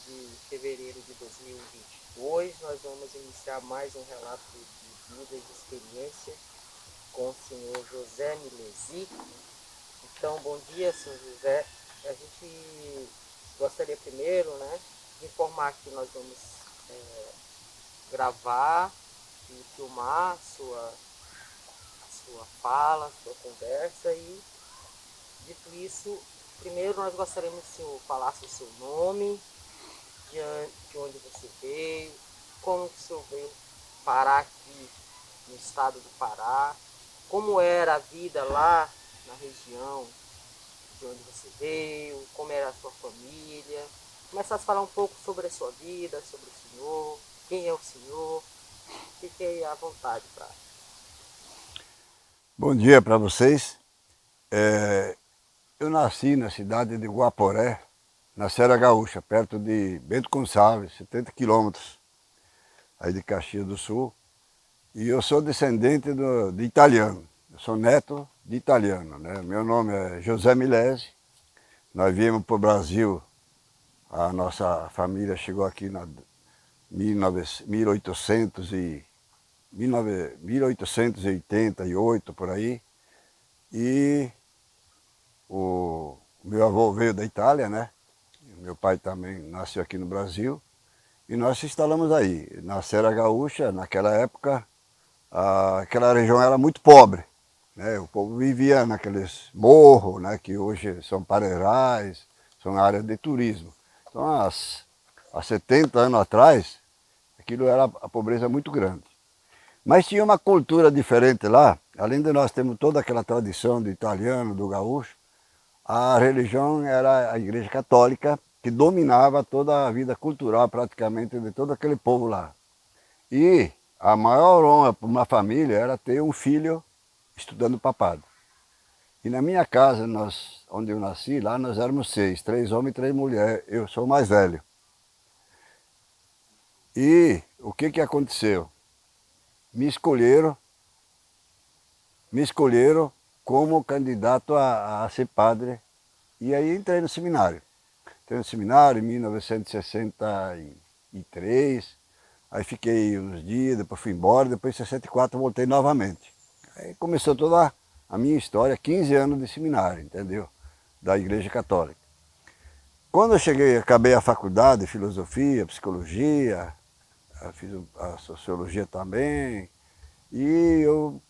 de fevereiro de 2022. Nós vamos iniciar mais um relato de vida e de experiência com o senhor José Milesi. Então, bom dia, senhor José. A gente gostaria primeiro, né, de informar que nós vamos gravar e filmar sua fala, sua conversa e, dito isso, primeiro nós gostaríamos que o senhor falasse o seu nome, de onde você veio, como que o senhor veio parar aqui no estado do Pará, como era a vida lá na região de onde você veio, como era a sua família. Começasse a falar um pouco sobre a sua vida, sobre o senhor, quem é o senhor. Fiquei à vontade para... Bom dia para vocês. Eu nasci na cidade de Guaporé, na Serra Gaúcha, perto de Bento Gonçalves, 70 quilômetros aí de Caxias do Sul. E eu sou descendente de italiano. Eu sou neto de italiano, né? Meu nome é José Milesi. Nós viemos para o Brasil, a nossa família chegou aqui na 1888, por aí. E o meu avô veio da Itália, né? Meu pai também nasceu aqui no Brasil. E nós se instalamos aí, na Serra Gaúcha. Naquela época, aquela região era muito pobre, né? O povo vivia naqueles morros, né? Que hoje são pareirais, são áreas de turismo. Então, há 70 anos atrás, aquilo era a pobreza muito grande. Mas tinha uma cultura diferente lá. Além de nós termos toda aquela tradição do italiano, do gaúcho, a religião era a Igreja Católica, que dominava toda a vida cultural praticamente de todo aquele povo lá. E a maior honra para uma família era ter um filho estudando para padre. E na minha casa, onde eu nasci, lá nós éramos 6, 3 homens e 3 mulheres. Eu sou o mais velho. E o que aconteceu? Me escolheram como candidato a ser padre. E aí entrei no seminário. Entrei no seminário em 1963. Aí fiquei uns dias, depois fui embora, depois em 64 voltei novamente. Aí começou toda a minha história, 15 anos de seminário, entendeu? Da Igreja Católica. Quando eu cheguei, acabei a faculdade de filosofia, psicologia, fiz a sociologia também, e eu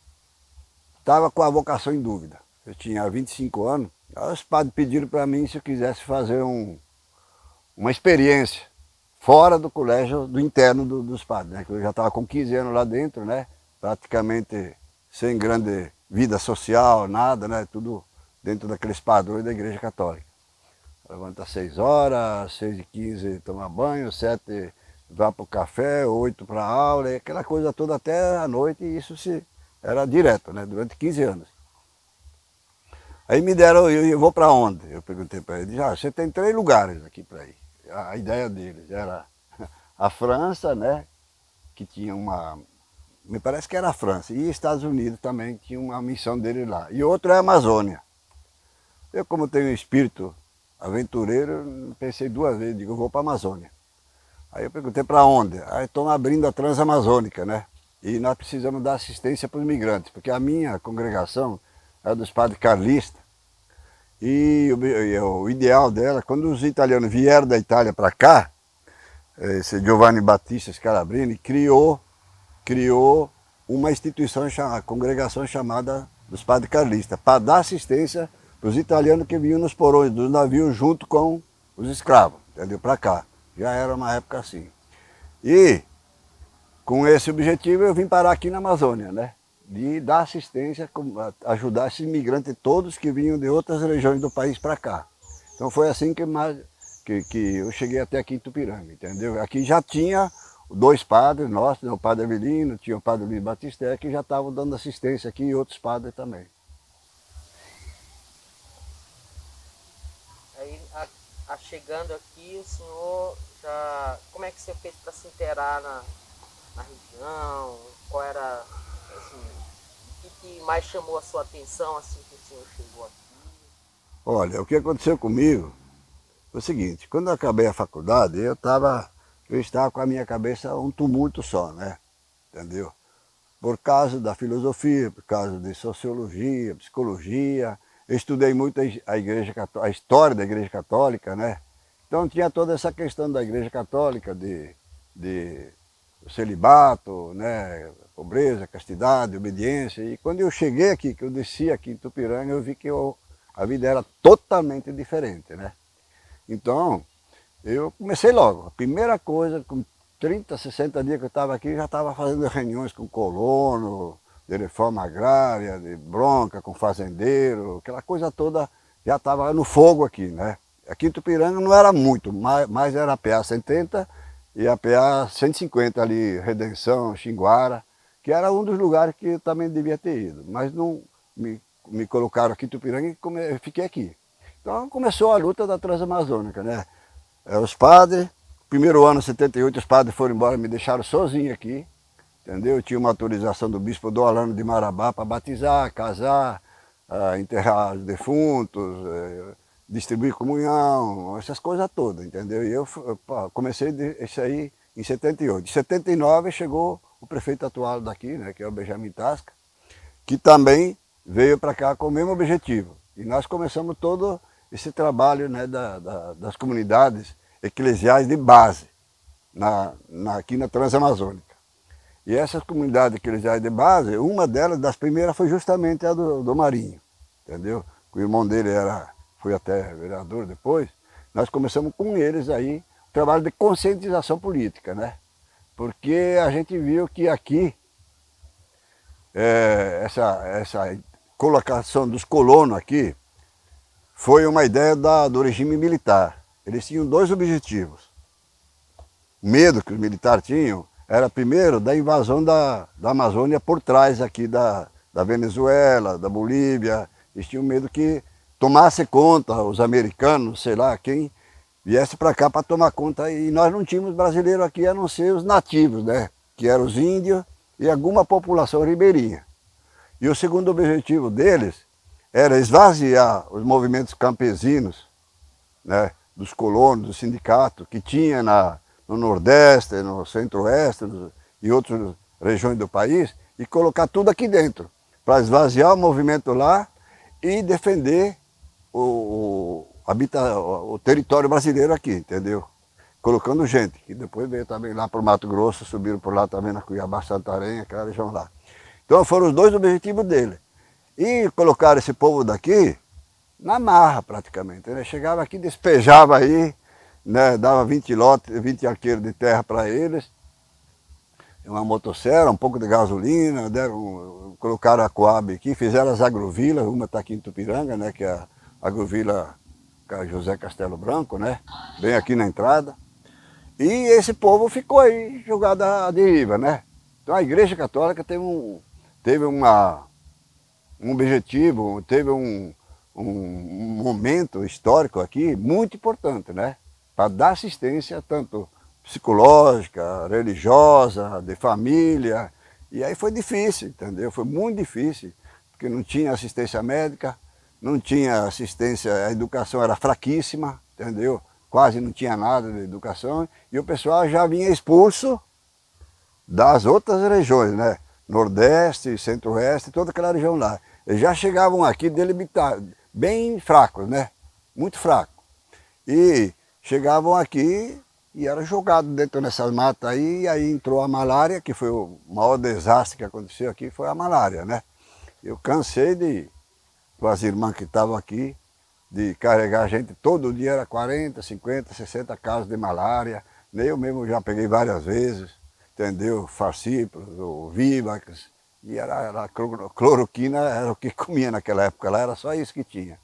estava com a vocação em dúvida. Eu tinha 25 anos, aí os padres pediram para mim se eu quisesse fazer uma experiência fora do colégio, do interno dos padres, né? Que eu já estava com 15 anos lá dentro, né? Praticamente sem grande vida social, nada, né? Tudo dentro daqueles padrões da Igreja Católica. Levanta às 6 horas, 6h15 tomar banho, 7 vai para o café, 8 para a aula, e aquela coisa toda até a noite, e isso era direto, né? Durante 15 anos. Aí me deram, eu vou para onde? Eu perguntei para ele, você tem 3 lugares aqui para ir. A ideia deles era a França, né? Que tinha me parece que era a França, e Estados Unidos também tinha uma missão dele lá. E outro é a Amazônia. Eu, como tenho um espírito aventureiro, pensei 2 vezes, digo, eu vou para a Amazônia. Aí eu perguntei para onde? Aí estão abrindo a Transamazônica, né? E nós precisamos dar assistência para os imigrantes, porque a minha congregação é dos padres carlistas. E o ideal dela, quando os italianos vieram da Itália para cá, esse Giovanni Battista Scalabrini criou uma instituição, a congregação chamada dos Padres Carlistas, para dar assistência para os italianos que vinham nos porões dos navios junto com os escravos, entendeu? Para cá. Já era uma época assim. E com esse objetivo eu vim parar aqui na Amazônia, né? De dar assistência, ajudar esses imigrantes todos que vinham de outras regiões do país para cá. Então foi assim que eu cheguei até aqui em Tupiranga, entendeu? Aqui já tinha 2 padres nossos, o padre Avelino, tinha o padre Luiz Batista, que já estavam dando assistência aqui e outros padres também. Aí, chegando aqui, o senhor já... Como é que você fez para se inteirar na região? Qual era, assim, o que mais chamou a sua atenção assim que o senhor chegou aqui? Olha, o que aconteceu comigo, Foi o seguinte, quando eu acabei a faculdade, eu estava com a minha cabeça um tumulto só, né? Entendeu? Por causa da filosofia, por causa de sociologia, psicologia. Eu estudei muito a igreja a história da igreja católica, né? Então tinha toda essa questão da igreja católica, de celibato, né? Pobreza, castidade, obediência. E quando eu cheguei aqui, que eu desci aqui em Tupiranga, eu vi que a vida era totalmente diferente, né? Então, eu comecei logo. A primeira coisa, com 30, 60 dias que eu estava aqui, já estava fazendo reuniões com colono, de reforma agrária, de bronca com fazendeiro, aquela coisa toda já estava no fogo aqui, né? Aqui em Tupiranga não era muito, mais era a PA 70 e a PA 150 ali, Redenção, Xinguara, que era um dos lugares que eu também devia ter ido, mas não me colocaram aqui em Tupiranga e eu fiquei aqui. Então começou a luta da Transamazônica, né? Os padres, primeiro ano, 78, os padres foram embora, me deixaram sozinho aqui, entendeu? Eu tinha uma autorização do bispo do Alano de Marabá para batizar, casar, enterrar os defuntos, distribuir comunhão, essas coisas todas, entendeu? E eu comecei isso aí em 78. Em 79 chegou o prefeito atual daqui, né, que é o Benjamin Tasca, que também veio para cá com o mesmo objetivo. E nós começamos todo esse trabalho, né, das comunidades eclesiais de base aqui na Transamazônica. E essas comunidades eclesiais de base, uma delas, das primeiras, foi justamente a do Marinho, entendeu? O irmão dele foi até vereador depois. Nós começamos com eles aí o trabalho de conscientização política, né? Porque a gente viu que aqui essa colocação dos colonos aqui foi uma ideia do regime militar. Eles tinham dois objetivos. O medo que os militares tinham era, primeiro, da invasão da Amazônia por trás aqui da Venezuela, da Bolívia. Eles tinham medo que tomasse conta os americanos, sei lá, quem viesse para cá para tomar conta. E nós não tínhamos brasileiro aqui a não ser os nativos, né? Que eram os índios e alguma população ribeirinha. E o segundo objetivo deles era esvaziar os movimentos campesinos, né, dos colonos, do sindicato, que tinha no Nordeste, no Centro-Oeste e outras regiões do país, e colocar tudo aqui dentro, para esvaziar o movimento lá e defender o território brasileiro aqui, entendeu? Colocando gente, que depois veio também lá para o Mato Grosso, subiram por lá também na Cuiabá, Santarém, aquela região lá. Então foram os dois objetivos dele. E colocaram esse povo daqui na marra praticamente, né? Chegava aqui, despejava aí, né? Dava 20 lotes, 20 arqueiros de terra para eles, uma motosserra, um pouco de gasolina, colocaram a Coab aqui, fizeram as agrovilas, uma está aqui em Tupiranga, né? Que é a agrovila José Castelo Branco, né? Bem aqui na entrada. E esse povo ficou aí jogado à deriva, né? Então a Igreja Católica teve um objetivo, teve um momento histórico aqui muito importante, né? Para dar assistência tanto psicológica, religiosa, de família. E aí foi difícil, entendeu? Foi muito difícil, porque não tinha assistência médica, não tinha assistência, a educação era fraquíssima, entendeu? Quase não tinha nada de educação, e o pessoal já vinha expulso das outras regiões, né? Nordeste, Centro-Oeste, toda aquela região lá. Eles já chegavam aqui delimitados, bem fracos, né? Muito fracos. E chegavam aqui e eram jogados dentro dessas matas aí, e aí entrou a malária, que foi o maior desastre que aconteceu aqui, foi a malária, né? Eu cansei com as irmãs que estavam aqui, de carregar a gente, todo dia era 40, 50, 60 casos de malária. Eu mesmo já peguei várias vezes, entendeu? Farcípulos, ou Vivax, e a cloroquina era o que comia naquela época lá, era só isso que tinha.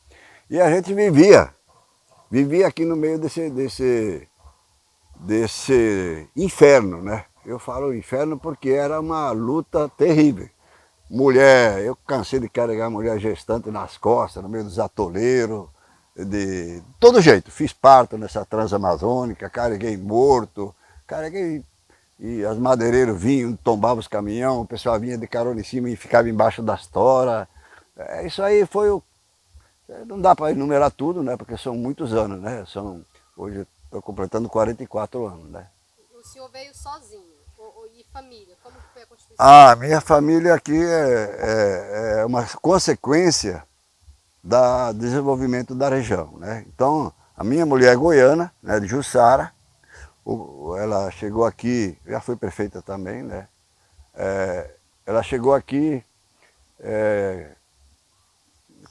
E a gente vivia aqui no meio desse inferno, né? Eu falo inferno porque era uma luta terrível. Mulher, eu cansei de carregar mulher gestante nas costas, no meio dos atoleiros, de todo jeito. Fiz parto nessa Transamazônica, carreguei morto, carreguei, e as madeireiros vinham, tombavam os caminhões, o pessoal vinha de carona em cima e ficava embaixo das toras. Isso aí foi não dá para enumerar tudo, né? Porque são muitos anos, né? São Hoje estou completando 44 anos, né? O senhor veio sozinho? E família? Como que foi a constituição? Ah, minha família aqui é uma consequência do desenvolvimento da região, né? Então, a minha mulher é goiana, né, de Jussara. Ela chegou aqui, já foi prefeita também, né? Ela chegou aqui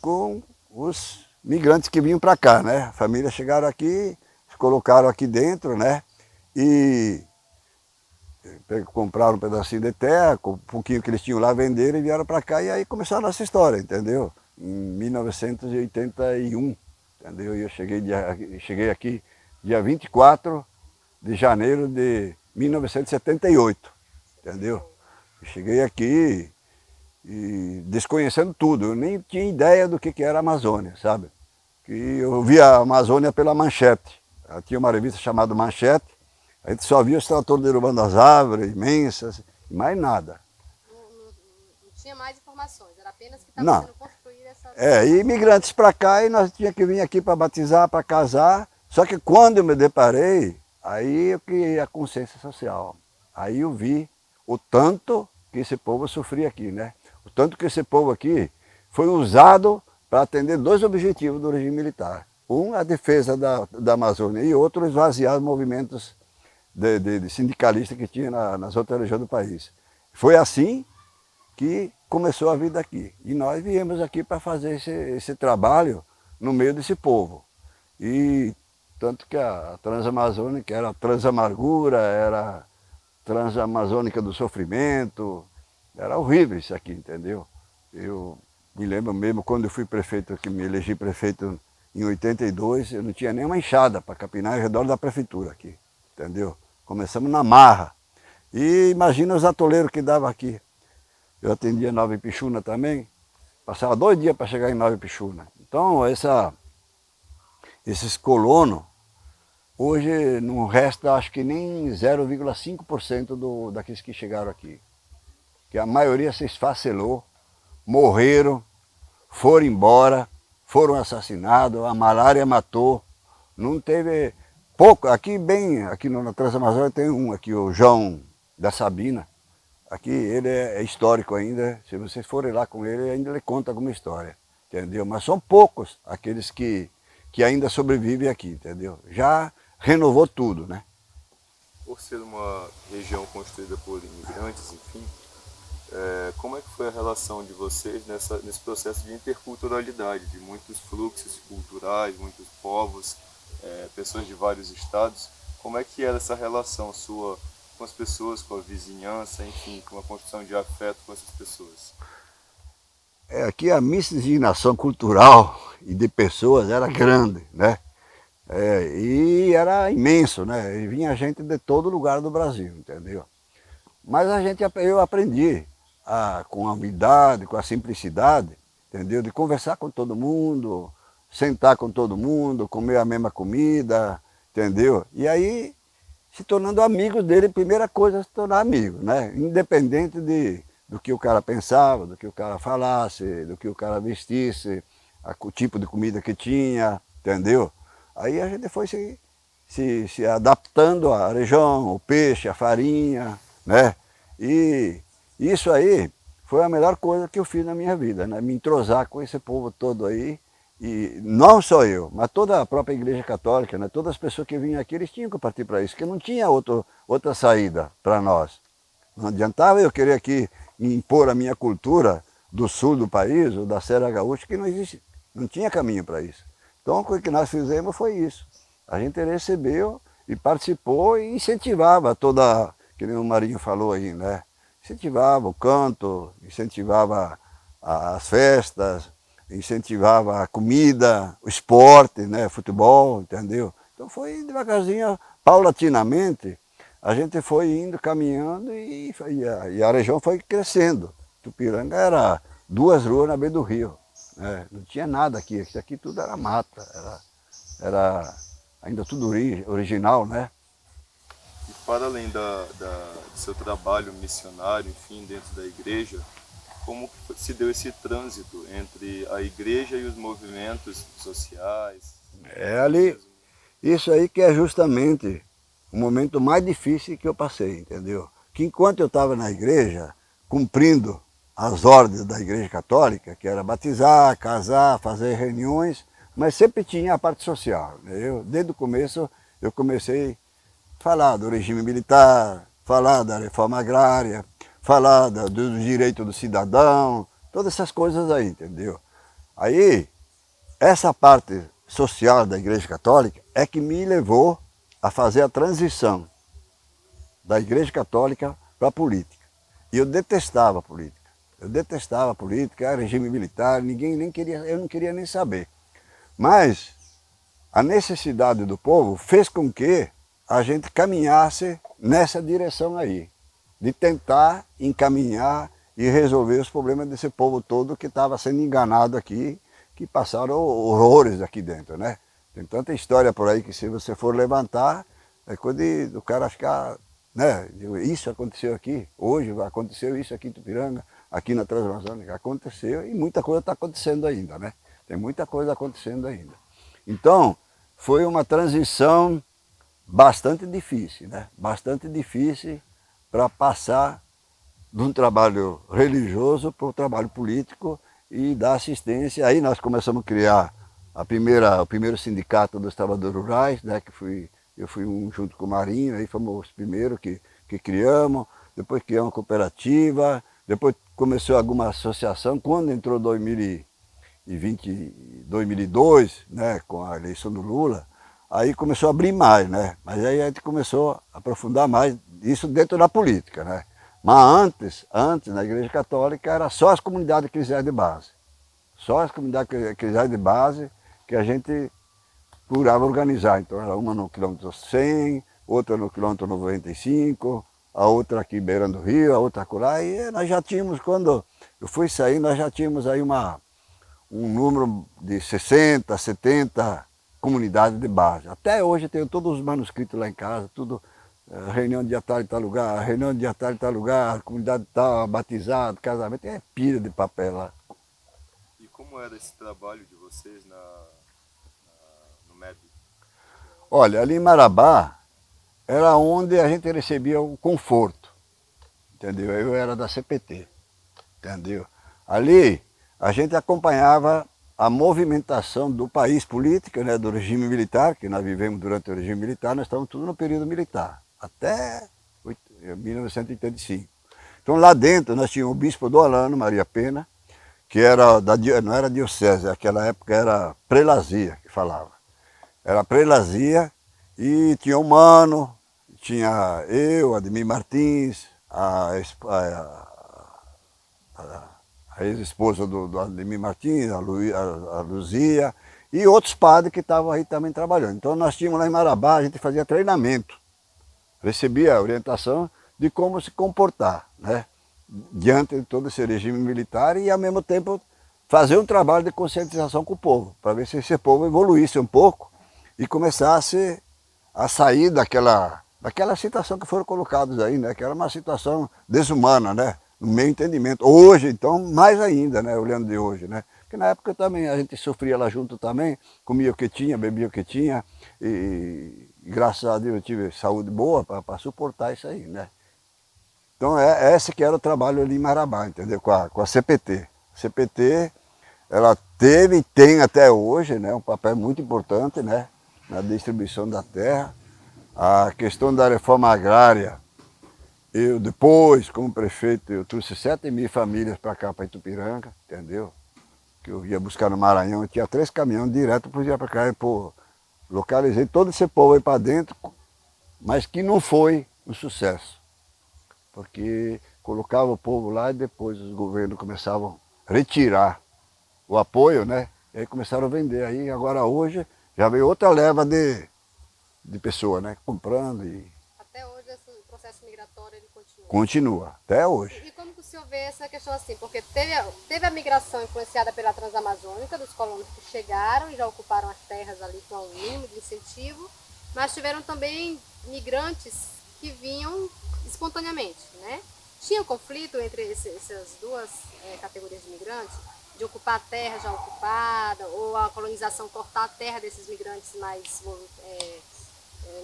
com os migrantes que vinham para cá, né? A família chegaram aqui, se colocaram aqui dentro, né? E compraram um pedacinho de terra, com um pouquinho que eles tinham lá, venderam e vieram para cá. E aí começou a nossa história, entendeu? Em 1981, entendeu? E eu cheguei aqui dia 24 de janeiro de 1978, entendeu? Eu cheguei aqui e desconhecendo tudo, eu nem tinha ideia do que era a Amazônia, sabe? Que eu via a Amazônia pela Manchete. Tinha uma revista chamada Manchete, a gente só via os tratores derrubando as árvores imensas, e mais nada. Não tinha mais informações, era apenas que estava sendo construída essa... E imigrantes para cá, e nós tínhamos que vir aqui para batizar, para casar. Só que quando eu me deparei, aí eu criei a consciência social. Aí eu vi o tanto que esse povo sofria aqui, né? O tanto que esse povo aqui foi usado para atender dois objetivos do regime militar. Um, a defesa da Amazônia, e outro, esvaziar os movimentos de sindicalistas que tinha nas outras regiões do país. Foi assim que começou a vida aqui. E nós viemos aqui para fazer esse trabalho no meio desse povo. E tanto que a Transamazônica era a Transamargura, era a Transamazônica do Sofrimento, era horrível isso aqui, entendeu? Eu me lembro mesmo quando eu fui prefeito aqui, me elegi prefeito em 82, eu não tinha nem uma enxada para capinar ao redor da prefeitura aqui, entendeu? Começamos na marra. E imagina os atoleiros que dava aqui. Eu atendia Nova Ipixuna também, passava 2 dias para chegar em Nova Ipixuna. Então, esses colonos, hoje não resta acho que nem 0,5% daqueles que chegaram aqui. Que a maioria se esfacelou, morreram, foram embora, foram assassinados, a malária matou, não teve... Pouco, aqui na Transamazônica tem um aqui, o João da Sabina. Aqui ele é histórico ainda, se vocês forem lá com ele, ainda ele conta alguma história, entendeu? Mas são poucos aqueles que ainda sobrevivem aqui, entendeu? Já renovou tudo, né? Por ser uma região construída por imigrantes, enfim, como é que foi a relação de vocês nesse processo de interculturalidade, de muitos fluxos culturais, muitos povos, pessoas de vários estados? Como é que era essa relação sua com as pessoas, com a vizinhança, enfim, com a construção de afeto com essas pessoas? Aqui a miscigenação cultural e de pessoas era grande, né? E era imenso, né? E vinha gente de todo lugar do Brasil, entendeu? Mas eu aprendi com a humildade, com a simplicidade, entendeu? De conversar com todo mundo, sentar com todo mundo, comer a mesma comida, entendeu? E aí, se tornando amigos dele, primeira coisa é se tornar amigo, né? Independente do que o cara pensava, do que o cara falasse, do que o cara vestisse, o tipo de comida que tinha, entendeu? Aí a gente foi se adaptando à região, o peixe, a farinha, né? E isso aí foi a melhor coisa que eu fiz na minha vida, né? Me entrosar com esse povo todo aí. E não só eu, mas toda a própria Igreja Católica, né? Todas as pessoas que vinham aqui, eles tinham que partir para isso, porque não tinha outra saída para nós. Não adiantava eu querer aqui impor a minha cultura do sul do país, ou da Serra Gaúcha, que não existe, não tinha caminho para isso. Então o que nós fizemos foi isso. A gente recebeu e participou e incentivava toda, que nem o Marinho falou aí, né? Incentivava o canto, incentivava as festas, incentivava a comida, o esporte, né? Futebol, entendeu? Então foi devagarzinho, paulatinamente, a gente foi indo, caminhando e a região foi crescendo. Tupiranga era 2 ruas na beira do rio, né? Não tinha nada aqui, isso aqui tudo era mata, era ainda tudo original, né? E para além do seu trabalho missionário, enfim, dentro da igreja, como se deu esse trânsito entre a igreja e os movimentos sociais? Ali, Isso aí que é justamente o momento mais difícil que eu passei, entendeu? Que enquanto eu estava na igreja, cumprindo as ordens da Igreja Católica, que era batizar, casar, fazer reuniões, mas sempre tinha a parte social. Desde o começo, eu comecei a falar do regime militar, falar da reforma agrária, falar do direito do cidadão, todas essas coisas aí, entendeu? Aí, essa parte social da Igreja Católica é que me levou a fazer a transição da Igreja Católica para a política. E eu detestava a política. Eu detestava a política, era regime militar, ninguém nem queria, eu não queria nem saber. Mas a necessidade do povo fez com que a gente caminhasse nessa direção aí, de tentar encaminhar e resolver os problemas desse povo todo que estava sendo enganado aqui, que passaram horrores aqui dentro, né? Tem tanta história por aí que se você for levantar, é coisa do cara ficar, né? Isso aconteceu aqui, hoje aconteceu isso aqui em Tupiranga, aqui na Transamazônica, aconteceu e muita coisa está acontecendo ainda, né? Tem muita coisa acontecendo ainda. Então, foi uma transição bastante difícil, né? Bastante difícil para passar de um trabalho religioso para o trabalho político e dar assistência. Aí nós começamos a criar o primeiro sindicato dos trabalhadores rurais, né? Eu fui junto com o Marinho, aí fomos os primeiros que criamos, depois criamos uma cooperativa, depois começou alguma associação, quando entrou 2002, né, com a eleição do Lula, aí começou a abrir mais, né? Mas aí a gente começou a aprofundar mais isso dentro da política, né? Mas antes na Igreja Católica era só as comunidades eclesiais de base. Só as comunidades eclesiais de base que a gente procurava organizar. Então era uma no quilômetro 100, outra no quilômetro 95, a outra aqui beirando o rio, a outra acolá. E nós já tínhamos, quando eu fui sair, nós já tínhamos aí um número de 60, 70 comunidades de base. Até hoje eu tenho todos os manuscritos lá em casa, tudo, reunião de atalho em tal lugar, reunião de atalho em tal lugar, comunidade tal, batizado, casamento, é pilha de papel lá. E como era esse trabalho de vocês no MEB? Olha, ali em Marabá era onde a gente recebia o conforto, entendeu? Eu era da CPT, entendeu? Ali a gente acompanhava a movimentação do país política, né, do regime militar, que nós vivemos durante o regime militar, nós estamos tudo no período militar, até 1985. Então lá dentro nós tínhamos o bispo do Alano, Maria Pena, que era não era diocese, naquela época era prelazia que falava. Era prelazia e tinha o Mano, tinha eu, Ademir Martins, a ex-esposa do Ademir Martins, a Luzia, e outros padres que estavam aí também trabalhando. Então nós tínhamos lá em Marabá, a gente fazia treinamento, recebia orientação de como se comportar, né, diante de todo esse regime militar e ao mesmo tempo fazer um trabalho de conscientização com o povo, para ver se esse povo evoluísse um pouco e começasse a sair daquela situação que foram colocados aí, né, que era uma situação desumana, né, no meu entendimento. Hoje, então, mais ainda, né, olhando de hoje, né? Porque na época também a gente sofria lá junto também, comia o que tinha, bebia o que tinha, e graças a Deus eu tive saúde boa para suportar isso aí, né? Então esse que era o trabalho ali em Marabá, entendeu? Com a CPT. A CPT, ela teve e tem até hoje, né, um papel muito importante, né, na distribuição da terra. A questão da reforma agrária, eu depois, como prefeito, eu trouxe 7.000 famílias para cá, para Itupiranga, entendeu? Que eu ia buscar no Maranhão, eu tinha 3 caminhões direto para cá, e pô, localizei todo esse povo aí para dentro, mas que não foi um sucesso. Porque colocava o povo lá e depois os governos começavam a retirar o apoio, né? E aí começaram a vender. Aí agora hoje já veio outra leva de pessoas, né? Comprando e... Até hoje esse processo migratório ele continua? Continua, até hoje. E como que o senhor vê essa questão assim? Porque teve a migração influenciada pela Transamazônica, dos colonos que chegaram e já ocuparam as terras ali com um mínimo de incentivo, mas tiveram também migrantes que vinham espontaneamente, né? Tinha um conflito entre essas duas categorias de migrantes? de ocupar a terra já ocupada, ou a colonização cortar a terra desses migrantes mais,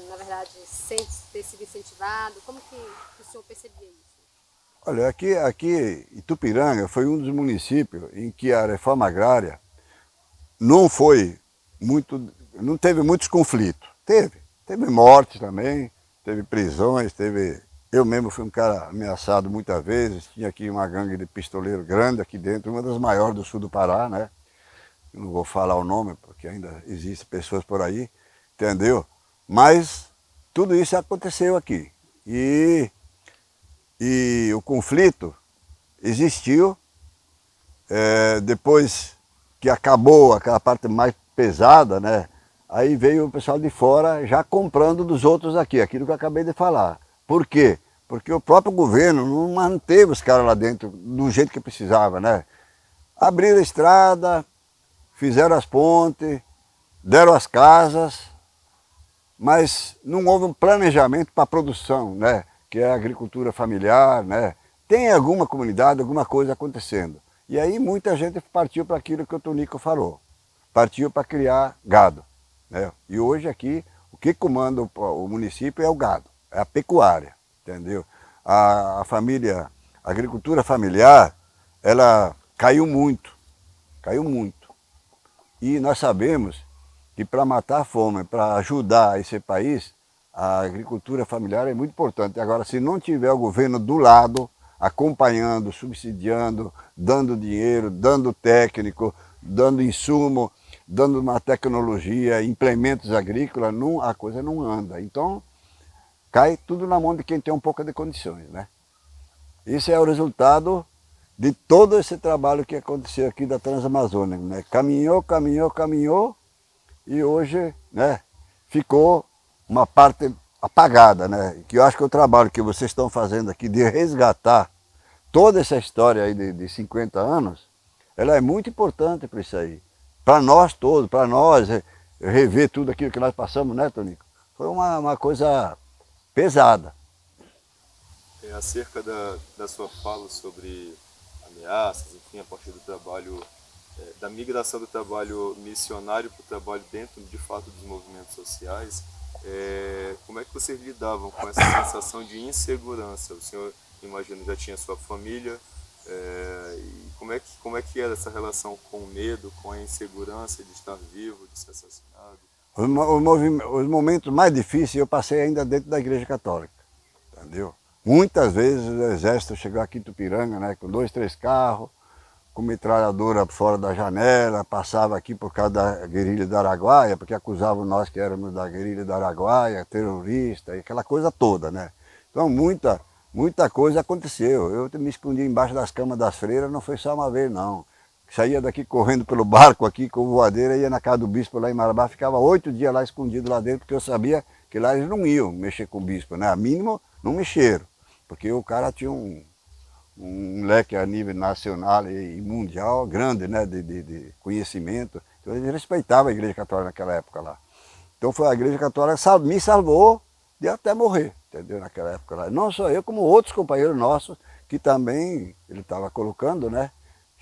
na verdade, sem ter sido incentivado? Como que o senhor percebia isso? Olha, aqui Itupiranga foi um dos municípios em que a reforma agrária não foi muito, não teve muitos conflitos. Teve mortes também, teve prisões, eu mesmo fui um cara ameaçado muitas vezes, tinha aqui uma gangue de pistoleiro grande aqui dentro, uma das maiores do sul do Pará, né? Eu não vou falar o nome, porque ainda existem pessoas por aí, entendeu? Mas tudo isso aconteceu aqui. E o conflito existiu, depois que acabou aquela parte mais pesada, né? Aí veio o pessoal de fora já comprando dos outros aqui, aquilo que eu acabei de falar. Por quê? Porque o próprio governo não manteve os caras lá dentro do jeito que precisava, né? Abriram a estrada, fizeram as pontes, deram as casas, mas não houve um planejamento para a produção, né? Que é a agricultura familiar, né? Tem alguma comunidade, alguma coisa acontecendo. E aí muita gente partiu para aquilo que o Tonico falou, partiu para criar gado, né? E hoje aqui, o que comanda o município é o gado, é a pecuária, entendeu? A agricultura familiar, ela caiu muito. E nós sabemos que para matar a fome, para ajudar esse país, a agricultura familiar é muito importante. Agora, se não tiver o governo do lado, acompanhando, subsidiando, dando dinheiro, dando técnico, dando insumo, dando uma tecnologia, implementos agrícolas, a coisa não anda. Então, cai tudo na mão de quem tem um pouco de condições, né? Isso é o resultado de todo esse trabalho que aconteceu aqui da Transamazônica, né? Caminhou e hoje, né, ficou uma parte apagada, né? Que eu acho que o trabalho que vocês estão fazendo aqui de resgatar toda essa história aí de 50 anos, ela é muito importante para isso aí. Para nós todos, para nós rever tudo aquilo que nós passamos, né, Tonico? Foi uma coisa pesada. Acerca da sua fala sobre ameaças, enfim, a partir do trabalho, da migração do trabalho missionário para o trabalho dentro, de fato, dos movimentos sociais, como é que vocês lidavam com essa sensação de insegurança? O senhor, imagino, já tinha sua família, e como é que era essa relação com o medo, com a insegurança de estar vivo, de ser assassinado? Os momentos mais difíceis eu passei ainda dentro da Igreja Católica, entendeu? Muitas vezes o exército chegou aqui em Tupiranga, né, com 2, 3 carros, com metralhadora fora da janela, passava aqui por causa da guerrilha do Araguaia, porque acusavam nós que éramos da guerrilha do Araguaia, terrorista, e aquela coisa toda, né? Então muita coisa aconteceu. Eu me escondi embaixo das camas das freiras, não foi só uma vez não. Saía daqui correndo pelo barco aqui com voadeira, ia na casa do bispo lá em Marabá, ficava 8 dias lá escondido lá dentro, porque eu sabia que lá eles não iam mexer com o bispo, né? A mínimo não mexeram, porque o cara tinha um leque a nível nacional e mundial grande, né, de conhecimento. Então ele respeitava a Igreja Católica naquela época lá. Então foi a Igreja Católica me salvou de até morrer, entendeu, naquela época lá. Não só eu, como outros companheiros nossos, que também ele estava colocando, né,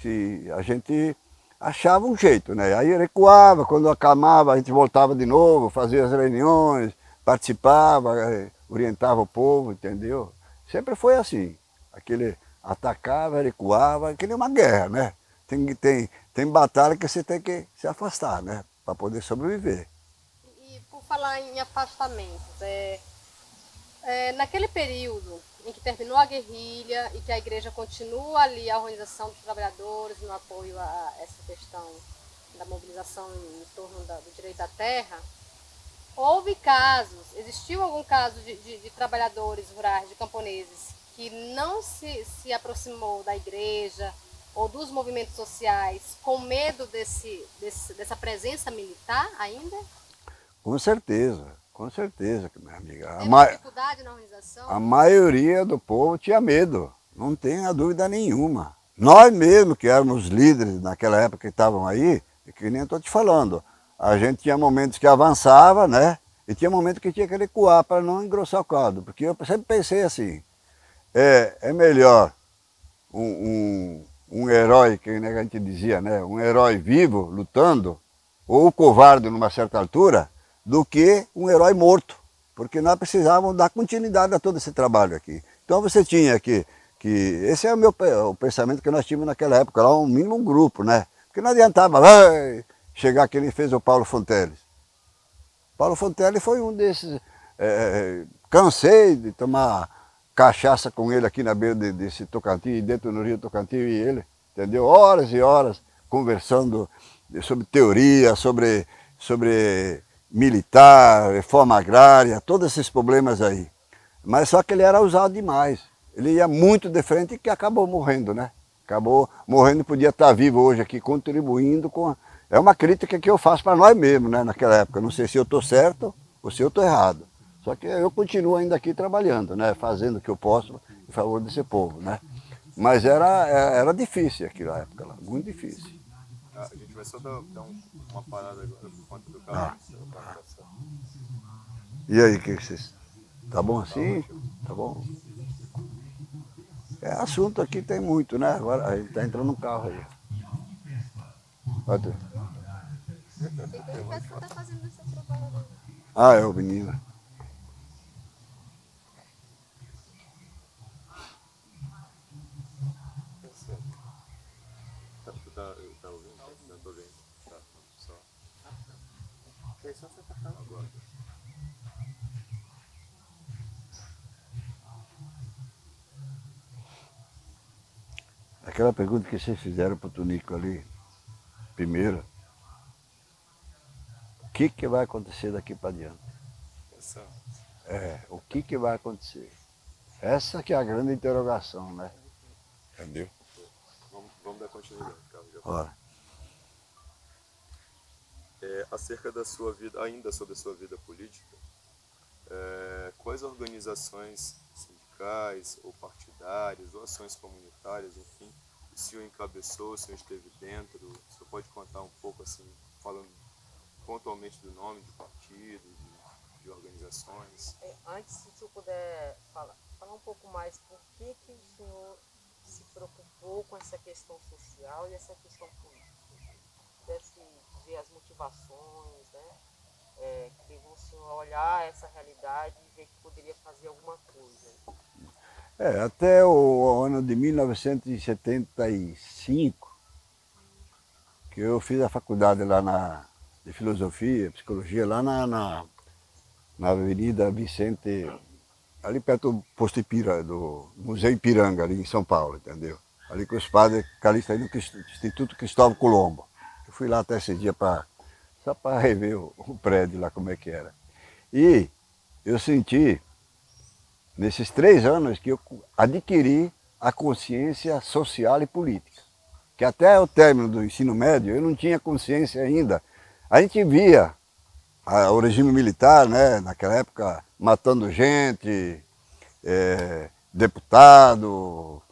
se a gente achava um jeito, né, aí recuava, quando acalmava a gente voltava de novo, fazia as reuniões, participava, orientava o povo, entendeu? Sempre foi assim, aquele atacava, recuava, que nem uma guerra, né? Tem batalha que você tem que se afastar, né? Para poder sobreviver. E por falar em afastamentos, naquele período em que terminou a guerrilha e que a igreja continua ali, a organização dos trabalhadores no apoio a essa questão da mobilização em torno do direito à terra, houve casos, existiu algum caso de trabalhadores rurais, de camponeses, que não se aproximou da igreja ou dos movimentos sociais com medo dessa presença militar ainda? Com certeza, minha amiga. Teve dificuldade na organização? A maioria do povo tinha medo, não tenha dúvida nenhuma. Nós mesmos, que éramos líderes naquela época que estavam aí, que nem estou te falando, a gente tinha momentos que avançava, né? E tinha momentos que tinha que recuar para não engrossar o caldo, porque eu sempre pensei assim, é melhor um um herói, que né, a gente dizia, né, um herói vivo, lutando, ou covarde numa certa altura, do que um herói morto, porque nós precisávamos dar continuidade a todo esse trabalho aqui. Então você tinha que esse é o pensamento que nós tínhamos naquela época, lá um mínimo um grupo, né? Porque não adiantava chegar que ele fez o Paulo Fonteles. Paulo Fonteles foi um desses, cansei de tomar cachaça com ele aqui na beira desse Tocantins, dentro do rio Tocantins e ele, entendeu? Horas e horas conversando sobre teoria, sobre militar, reforma agrária, todos esses problemas aí. Mas só que ele era usado demais. Ele ia muito de frente e que acabou morrendo, né? Acabou morrendo, podia estar vivo hoje aqui, contribuindo com... É uma crítica que eu faço para nós mesmos, né? Naquela época. Não sei se eu estou certo ou se eu estou errado. Só que eu continuo ainda aqui trabalhando, né? Fazendo o que eu posso em favor desse povo, né? Mas era difícil aquela época lá, muito difícil. A gente vai só dar uma parada agora por conta do carro. E aí, que vocês... Tá bom assim? Tá bom? Assunto aqui tem muito, né? Agora a gente tá entrando no carro aí. Pode... Tá fazendo essa propaganda. Ah, é o menino. Tá ouvindo? Não tô vendo. Tá, só. É só você tocar agora. Aquela pergunta que vocês fizeram para o Tunico ali, primeiro, o que vai acontecer daqui para diante? O que vai acontecer? Essa que é a grande interrogação, né? Entendeu? Vamos dar continuidade, Carlos. Ora. Acerca da sua vida, ainda sobre a sua vida política, quais organizações sindicais ou partidárias ou ações comunitárias, enfim, o senhor encabeçou, o senhor esteve dentro? O senhor pode contar um pouco, assim, falando pontualmente do nome de partido, de organizações? Antes, se o senhor puder falar um pouco mais, por que o senhor se preocupou com essa questão social e essa questão política? Pudesse dizer as motivações, né? Que levou o senhor a olhar essa realidade e ver que poderia fazer alguma coisa. Até o ano de 1975, que eu fiz a faculdade lá de filosofia, psicologia, lá na Avenida Vicente, ali perto do posto do Museu Ipiranga, ali em São Paulo, entendeu? Ali com os padres calistas aí no Instituto Cristóvão Colombo. Eu fui lá até esse dia só para rever o prédio lá, como é que era. E eu senti, nesses 3 anos, que eu adquiri a consciência social e política. Que até o término do ensino médio eu não tinha consciência ainda. A gente via o regime militar, né, naquela época, matando gente, deputado,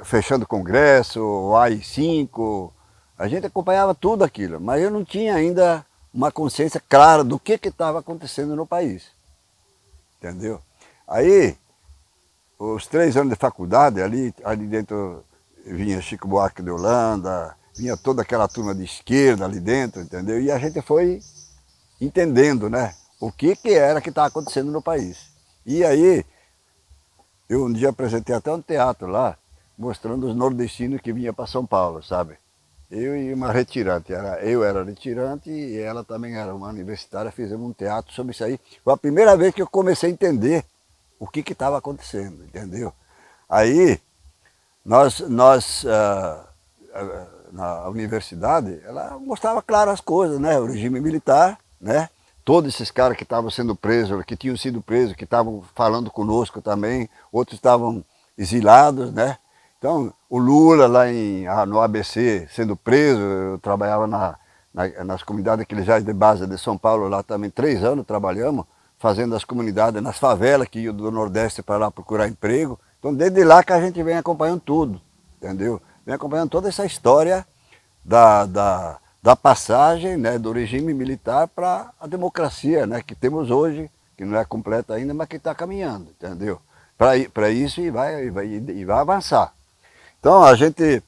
fechando congresso, o AI-5. A gente acompanhava tudo aquilo, mas eu não tinha ainda uma consciência clara do que estava acontecendo no país. Entendeu? Aí, os 3 anos de faculdade, ali dentro vinha Chico Buarque de Holanda, vinha toda aquela turma de esquerda ali dentro, entendeu? E a gente foi entendendo, né, o que era que estava acontecendo no país. E aí, eu um dia apresentei até um teatro lá, mostrando os nordestinos que vinham para São Paulo, sabe? Eu e uma retirante, eu era retirante e ela também era uma universitária, fizemos um teatro sobre isso aí. Foi a primeira vez que eu comecei a entender o que estava acontecendo, entendeu? Aí, na universidade, ela mostrava claro as coisas, né? O regime militar, né? Todos esses caras que estavam sendo presos, que tinham sido presos, que estavam falando conosco também, outros estavam exilados, né? Então, o Lula lá no ABC sendo preso, eu trabalhava nas comunidades eclesiais de base de São Paulo, lá também 3 anos trabalhamos, fazendo as comunidades nas favelas que iam do Nordeste para lá procurar emprego. Então, desde lá que a gente vem acompanhando tudo, entendeu? Vem acompanhando toda essa história da passagem, né, do regime militar para a democracia, né, que temos hoje, que não é completa ainda, mas que está caminhando, entendeu? Para isso e vai avançar. Então a gente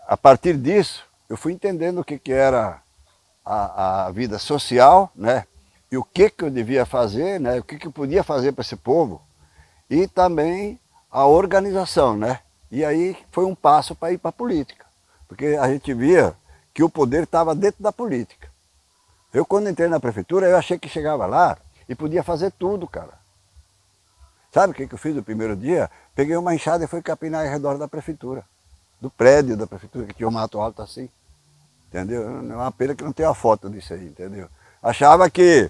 a partir disso, eu fui entendendo o que era a vida social, né? E o que eu devia fazer, né? O que eu podia fazer para esse povo. E também a organização, né? E aí foi um passo para ir para a política. Porque a gente via que o poder estava dentro da política. Eu, quando entrei na prefeitura, eu achei que chegava lá e podia fazer tudo, cara. Sabe o que eu fiz no primeiro dia? Peguei uma enxada e fui capinar ao redor da prefeitura. Do prédio da prefeitura, que tinha um mato alto assim. Entendeu? É uma pena que não tem a foto disso aí, entendeu? Achava que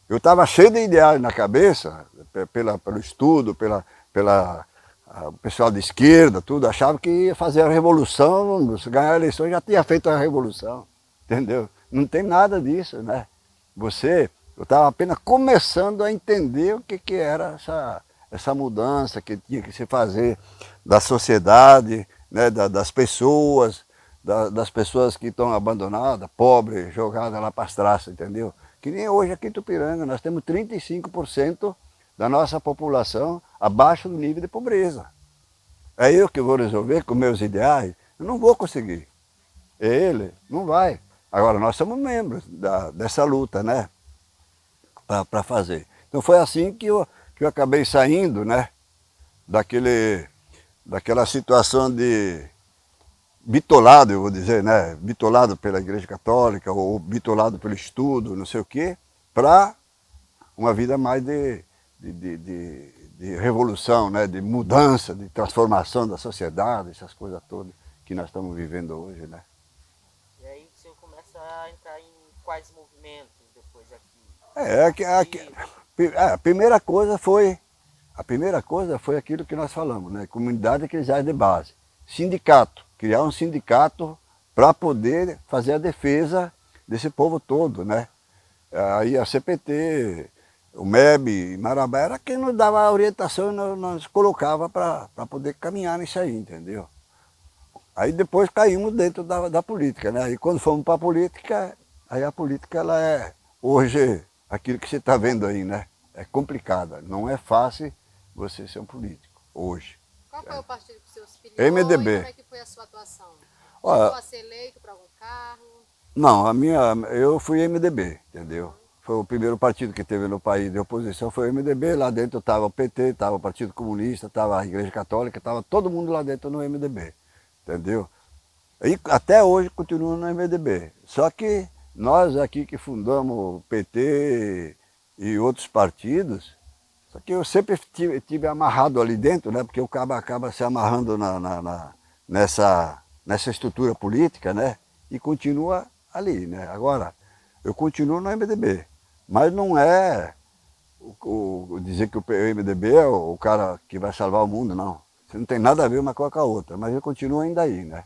eu estava cheio de ideais na cabeça, pelo estudo, o pessoal de esquerda, tudo. Achava que ia fazer a revolução, se ganhar a eleição já tinha feito a revolução. Entendeu? Não tem nada disso, né? Eu estava apenas começando a entender o que era essa mudança que tinha que se fazer da sociedade, né? Das pessoas, das pessoas que estão abandonadas, pobres, jogadas lá para as traças, entendeu? Que nem hoje aqui em Tupiranga, nós temos 35% da nossa população abaixo do nível de pobreza. É eu que vou resolver com meus ideais? Eu não vou conseguir. Ele não vai. Agora, nós somos membros dessa luta, né? Para fazer. Então foi assim que eu acabei saindo, né? Daquela situação de bitolado, eu vou dizer, né? Bitolado pela Igreja Católica ou bitolado pelo estudo, não sei o quê, para uma vida mais de revolução, né? De mudança, de transformação da sociedade, essas coisas todas que nós estamos vivendo hoje, né? E aí o senhor começa a entrar em quais movimentos depois aqui? A primeira coisa foi aquilo que nós falamos, né? Comunidade eclesiástica de base. Sindicato, criar um sindicato para poder fazer a defesa desse povo todo, né? Aí a CPT, o MEB, Marabá, era quem nos dava a orientação e nós colocava para poder caminhar nisso aí, entendeu? Aí depois caímos dentro da política, né? E quando fomos para a política, aí a política ela é hoje aquilo que você está vendo aí, né? É complicada, não é fácil você ser um político hoje. Qual foi o partido que o senhor se filiou MDB. e como é que foi a sua atuação? Olha, Chegou a ser eleito para algum cargo? Não, eu fui MDB, entendeu? Foi o primeiro partido que teve no país de oposição, foi o MDB. Lá dentro estava o PT, estava o Partido Comunista, estava a Igreja Católica, estava todo mundo lá dentro no MDB, entendeu? E até hoje continua no MDB. Só que nós aqui que fundamos o PT e outros partidos, só que eu sempre tive amarrado ali dentro, né? Porque o cabo acaba se amarrando nessa estrutura política, né? E continua ali, né? Agora, eu continuo no MDB, mas não é dizer que o MDB é o cara que vai salvar o mundo, não. Isso não tem nada a ver uma coisa com a outra, mas eu continuo ainda aí, né?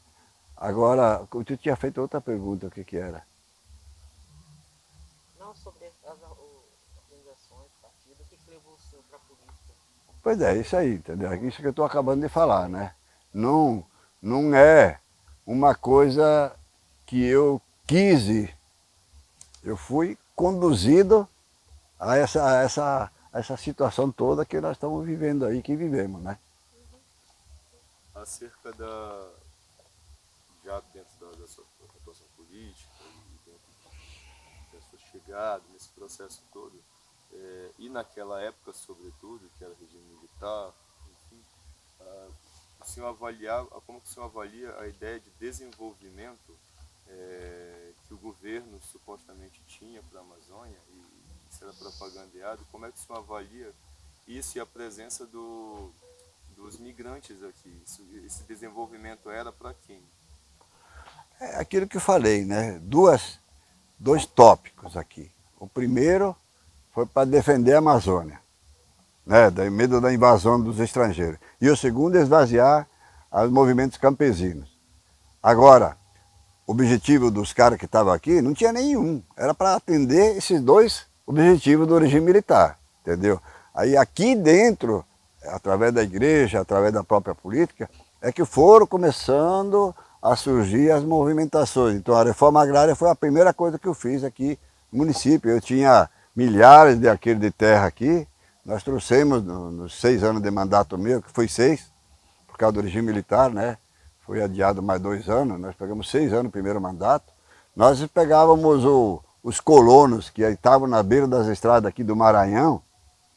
Agora, eu tinha feito outra pergunta, o que era? Não, sobre as organizações, partidos, o que levou o senhor para a política? Pois é, isso aí, entendeu? Isso que eu estou acabando de falar, né? Não é uma coisa que eu quis ir. Eu fui conduzido a essa situação toda que nós estamos vivendo aí, que vivemos, né? Acerca já dentro da sua atuação política e dentro da sua chegada nesse processo todo, e naquela época, sobretudo, que era regime militar, enfim, como que o senhor avalia a ideia de desenvolvimento que o governo supostamente tinha para a Amazônia e isso era propagandeado? Como é que o senhor avalia isso e a presença dos migrantes aqui? Esse desenvolvimento era para quem? É aquilo que eu falei, né? Dois tópicos aqui. O primeiro foi para defender a Amazônia, né? Do medo da invasão dos estrangeiros. E o segundo, esvaziar os movimentos campesinos. Agora, o objetivo dos caras que estavam aqui não tinha nenhum. Era para atender esses dois objetivos do regime militar, entendeu? Aí aqui dentro, através da igreja, através da própria política, é que foram começando a surgir as movimentações. Então a reforma agrária foi a primeira coisa que eu fiz aqui no município. Eu tinha milhares de aqueles de terra aqui, nós trouxemos nos 6 anos de mandato meu, que foi 6, por causa do regime militar, né? foi adiado mais 2 anos, nós pegamos 6 anos no primeiro mandato, nós pegávamos os colonos que estavam na beira das estradas aqui do Maranhão,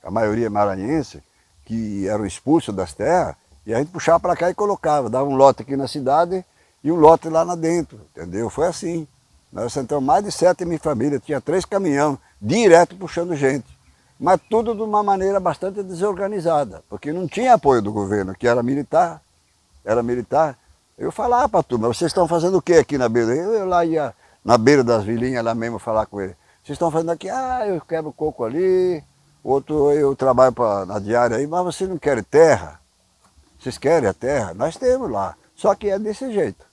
a maioria maranhense, que eram expulsos das terras, e a gente puxava para cá e colocava, dava um lote aqui na cidade e um lote lá dentro, entendeu? Foi assim. Nós sentamos mais de 7.000 famílias, tinha 3 caminhões direto puxando gente. Mas tudo de uma maneira bastante desorganizada, porque não tinha apoio do governo, que era militar. Era militar. Eu falava para a turma, vocês estão fazendo o que aqui na beira? Eu lá ia na beira das vilinhas lá mesmo falar com ele. Vocês estão fazendo aqui? Ah, eu quebro coco ali, outro eu trabalho na diária aí, mas vocês não querem terra? Vocês querem a terra? Nós temos lá. Só que é desse jeito.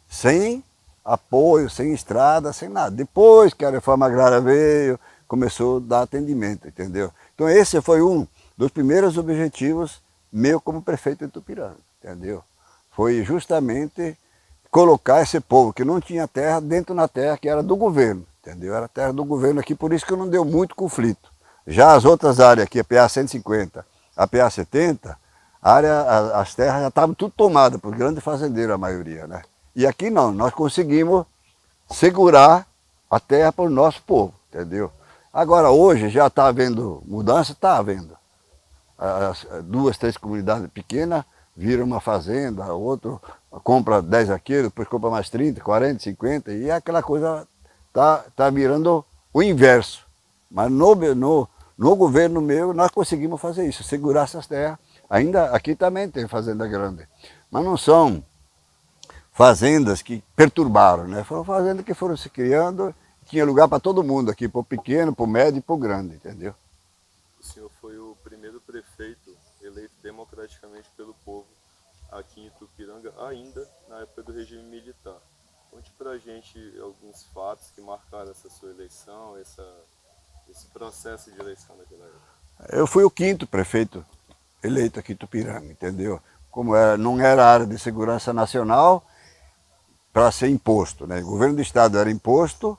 Sem apoio, sem estrada, sem nada. Depois que a reforma agrária veio, começou a dar atendimento, entendeu? Então esse foi um dos primeiros objetivos meu como prefeito de Itupiranga, entendeu? Foi justamente colocar esse povo que não tinha terra dentro da terra que era do governo, entendeu? Era terra do governo aqui, por isso que não deu muito conflito. Já as outras áreas aqui, a PA 150, a PA 70, as terras já estavam tudo tomadas por grandes fazendeiros, a maioria, né? E aqui não, nós conseguimos segurar a terra para o nosso povo, entendeu? Agora hoje já está havendo mudança, está havendo. As 2, 3 comunidades pequenas viram uma fazenda, outro compra 10 aqui, depois compra mais 30, 40, 50, e aquela coisa tá virando o inverso. Mas no governo meu nós conseguimos fazer isso, segurar essas terras. Ainda aqui também tem fazenda grande, mas não são fazendas que perturbaram, né? Foram fazendas que foram se criando, tinha lugar para todo mundo aqui, para o pequeno, para o médio e para o grande, entendeu? O senhor foi o primeiro prefeito eleito democraticamente pelo povo aqui em Itupiranga, ainda na época do regime militar. Conte pra gente alguns fatos que marcaram essa sua eleição, esse processo de eleição naquela época. Eu fui o 5º prefeito eleito aqui em Itupiranga, entendeu? Como não era área de segurança nacional para ser imposto, né? O governo do estado era imposto,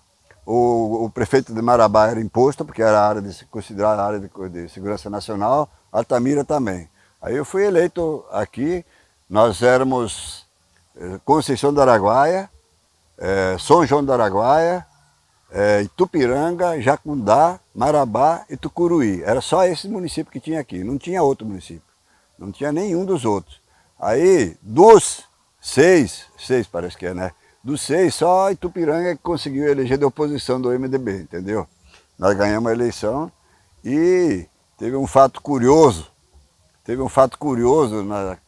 o prefeito de Marabá era imposto, porque era considerada área de segurança nacional, Altamira também. Aí eu fui eleito aqui, nós éramos Conceição do Araguaia, São João do Araguaia, Itupiranga, Jacundá, Marabá e Tucuruí. Era só esse município que tinha aqui, não tinha outro município. Não tinha nenhum dos outros. Aí, dos 6 parece que é, né? Dos 6, só Itupiranga que conseguiu eleger de oposição do MDB, entendeu? Nós ganhamos a eleição e teve um fato curioso.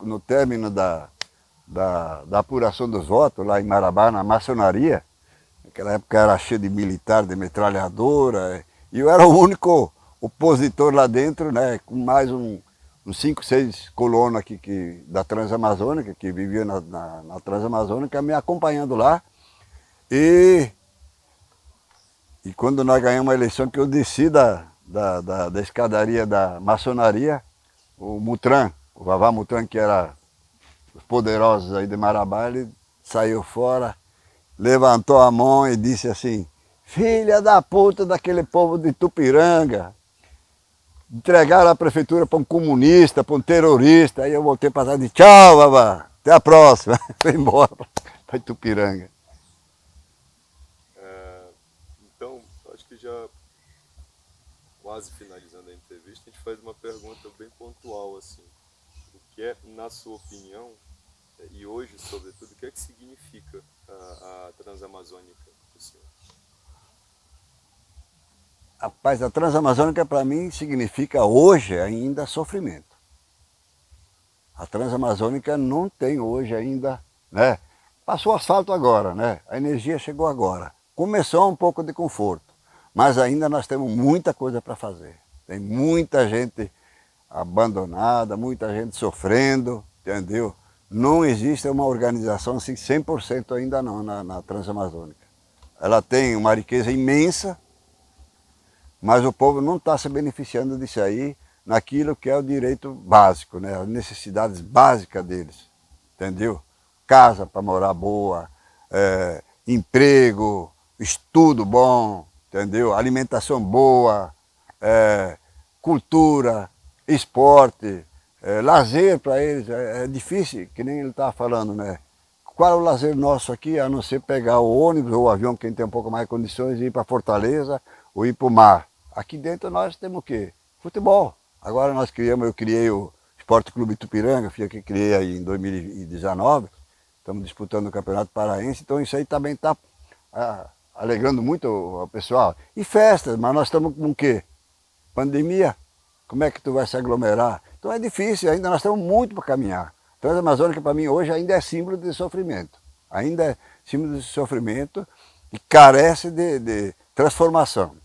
No término da apuração dos votos, lá em Marabá, na maçonaria. Naquela época era cheio de militar, de metralhadora, e eu era o único opositor lá dentro, né, com mais uns 5, 6 colonos aqui da Transamazônica, que viviam na Transamazônica, me acompanhando lá. E quando nós ganhamos a eleição, que eu desci da escadaria da maçonaria, o Mutran, o Vavá Mutran, que era os poderosos aí de Marabá, ele saiu fora, levantou a mão e disse assim: filha da puta daquele povo de Itupiranga, entregaram a prefeitura para um comunista, para um terrorista. Aí eu voltei para trás e disse: tchau, Vavá, até a próxima. Foi embora para Itupiranga. Então, acho que já quase finalizando a entrevista, a gente faz uma pergunta bem pontual, assim. O que é, na sua opinião, e hoje, sobretudo, o que é que significa a Transamazônica para o senhor? Rapaz, a Transamazônica para mim significa hoje ainda sofrimento. A Transamazônica não tem hoje ainda, né? Passou o asfalto agora, né? A energia chegou agora. Começou um pouco de conforto, mas ainda nós temos muita coisa para fazer. Tem muita gente abandonada, muita gente sofrendo, entendeu? Não existe uma organização assim 100% ainda não na Transamazônica. Ela tem uma riqueza imensa, mas o povo não está se beneficiando disso aí naquilo que é o direito básico, né? As necessidades básicas deles, entendeu? Casa para morar boa, emprego, estudo bom, entendeu? Alimentação boa, cultura, esporte, lazer para eles. É difícil, que nem ele estava falando, né? qual é o lazer nosso aqui, a não ser pegar o ônibus ou o avião, quem tem um pouco mais de condições, e ir para Fortaleza ou ir para o mar. Aqui dentro nós temos o quê? Futebol. Agora eu criei o Esporte Clube Itupiranga, fui aqui, criei aí em 2019, estamos disputando o Campeonato Paraense, então isso aí também está alegrando muito o pessoal. E festas, mas nós estamos com o quê? Pandemia, como é que tu vai se aglomerar? Então é difícil, ainda nós temos muito para caminhar. A Transamazônica para mim hoje ainda é símbolo de sofrimento, ainda é símbolo de sofrimento e carece de transformação.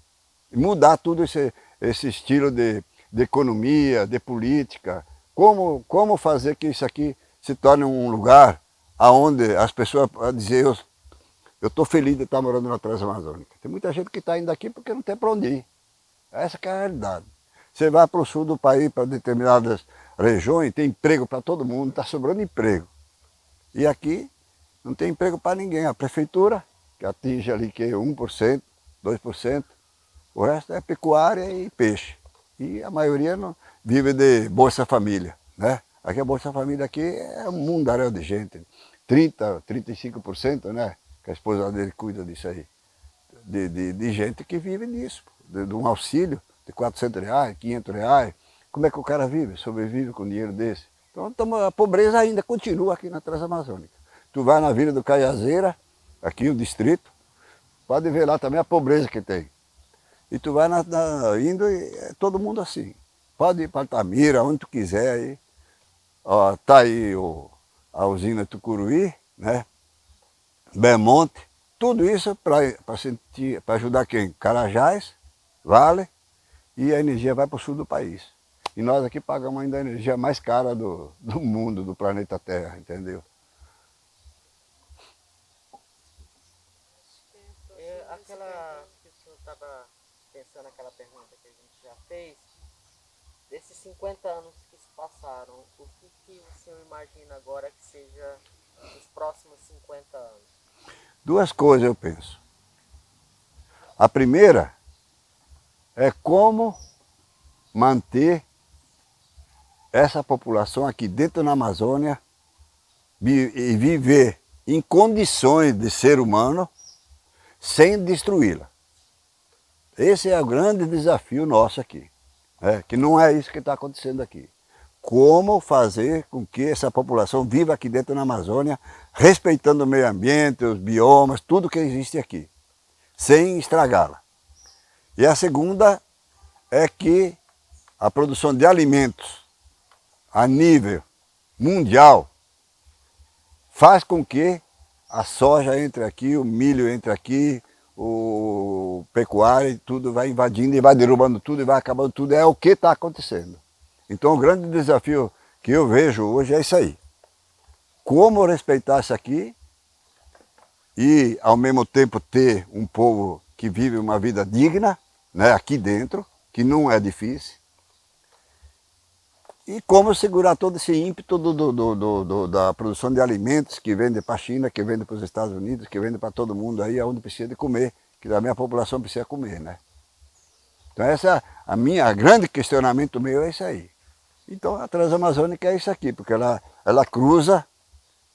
E mudar tudo esse estilo de economia, de política, como fazer que isso aqui se torne um lugar onde as pessoas podem dizer eu estou feliz de estar morando na Transamazônica. Tem muita gente que está indo aqui porque não tem para onde ir. Essa que é a realidade. Você vai para o sul do país, para determinadas regiões, tem emprego para todo mundo, está sobrando emprego. E aqui não tem emprego para ninguém. A prefeitura, que atinge ali que 1%, 2%, o resto é pecuária e peixe. E a maioria não vive de Bolsa Família, né? Aqui a Bolsa Família aqui é um mundaréu de gente. 30%, 35%, né? Que a esposa dele cuida disso aí. De gente que vive disso, de um auxílio de R$400, R$500. Como é que o cara vive? Sobrevive com dinheiro desse? Então a pobreza ainda continua aqui na Transamazônica. Tu vai na Vila do Caiazeira, aqui o distrito, pode ver lá também a pobreza que tem. E tu vai indo e é todo mundo assim. Pode ir para Altamira, onde tu quiser aí. Ó, tá aí a usina Tucuruí, né? Belmonte, tudo isso para ajudar quem? Carajás, Vale, e a energia vai para o sul do país. E nós aqui pagamos ainda a energia mais cara do mundo, do planeta Terra, entendeu? Aquela que o senhor estava pensando, aquela pergunta que a gente já fez, desses 50 anos que se passaram, o que o senhor imagina agora que seja os próximos 50 anos? Duas coisas eu penso. A primeira é como manter essa população aqui dentro da Amazônia e viver em condições de ser humano sem destruí-la. Esse é o grande desafio nosso aqui, que não é isso que está acontecendo aqui. Como fazer com que essa população viva aqui dentro da Amazônia, respeitando o meio ambiente, os biomas, tudo que existe aqui, sem estragá-la. E a segunda é que a produção de alimentos a nível mundial faz com que a soja entre aqui, o milho entre aqui, o pecuário, tudo vai invadindo e vai derrubando tudo e vai acabando tudo. É o que está acontecendo. Então o grande desafio que eu vejo hoje é isso aí. Como respeitar isso aqui e ao mesmo tempo ter um povo que vive uma vida digna, né, aqui dentro, que não é difícil. E como segurar todo esse ímpeto da produção de alimentos que vende para a China, que vende para os Estados Unidos, que vende para todo mundo aí, onde precisa de comer, que a minha população precisa comer, né? Então essa a grande questionamento meu é isso aí. Então a Transamazônica é isso aqui, porque ela cruza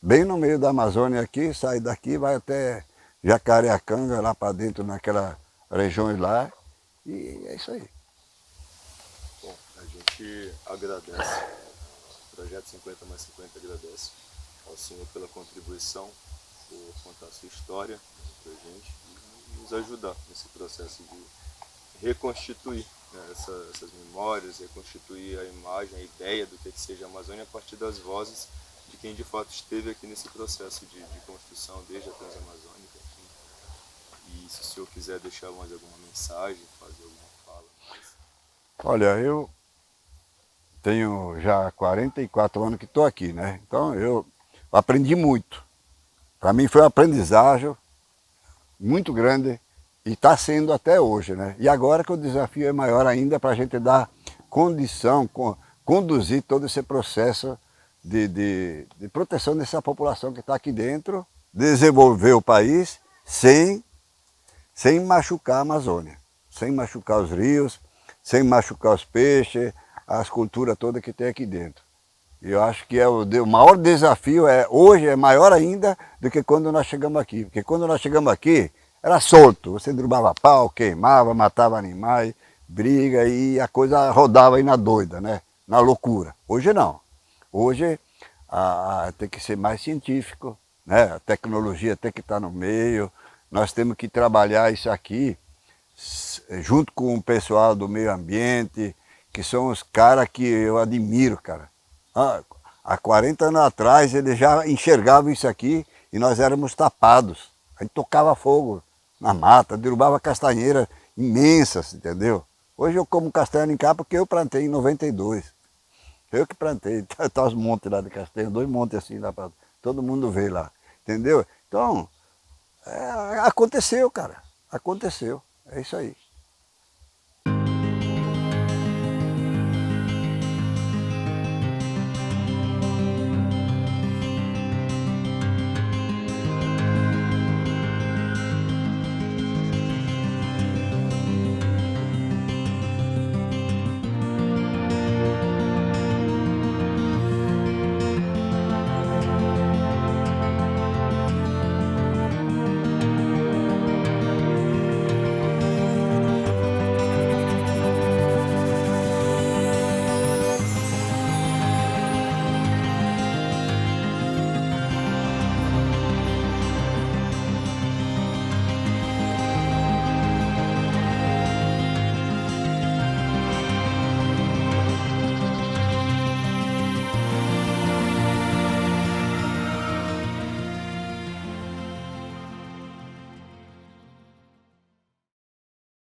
bem no meio da Amazônia aqui, sai daqui, vai até Jacareacanga, lá para dentro, naquelas regiões lá, e é isso aí. Bom, a gente agradece, o Projeto 50 mais 50 agradece ao senhor pela contribuição, por contar a sua história para a gente e nos ajudar nesse processo de reconstituir, né, essas memórias, reconstituir a imagem, a ideia do que seja a Amazônia a partir das vozes de quem de fato esteve aqui nesse processo de construção desde a Transamazônica. E se o senhor quiser deixar mais alguma mensagem, fazer alguma fala mais. Olha, eu tenho já 44 anos que estou aqui, né? Então eu aprendi muito. Para mim foi uma aprendizagem muito grande e está sendo até hoje, né? E agora que o desafio é maior ainda para a gente dar condição, conduzir todo esse processo de proteção dessa população que está aqui dentro, desenvolver o país sem machucar a Amazônia, sem machucar os rios, sem machucar os peixes, as culturas todas que tem aqui dentro. E eu acho que o maior desafio hoje é maior ainda do que quando nós chegamos aqui. Porque quando nós chegamos aqui, era solto. Você derrubava pau, queimava, matava animais, briga e a coisa rodava aí na doida, né? Na loucura. Hoje não. Hoje tem que ser mais científico, né? A tecnologia tem que estar no meio. Nós temos que trabalhar isso aqui junto com o pessoal do meio ambiente, que são os caras que eu admiro, cara. Há 40 anos atrás eles já enxergavam isso aqui e nós éramos tapados. A gente tocava fogo na mata, derrubava castanheiras imensas, entendeu? Hoje eu como castanha em cá porque eu plantei em 92. Eu que plantei, tá os montes lá de castanha, 2 montes assim lá para todo mundo ver lá, entendeu? Então, aconteceu, cara, aconteceu, é isso aí.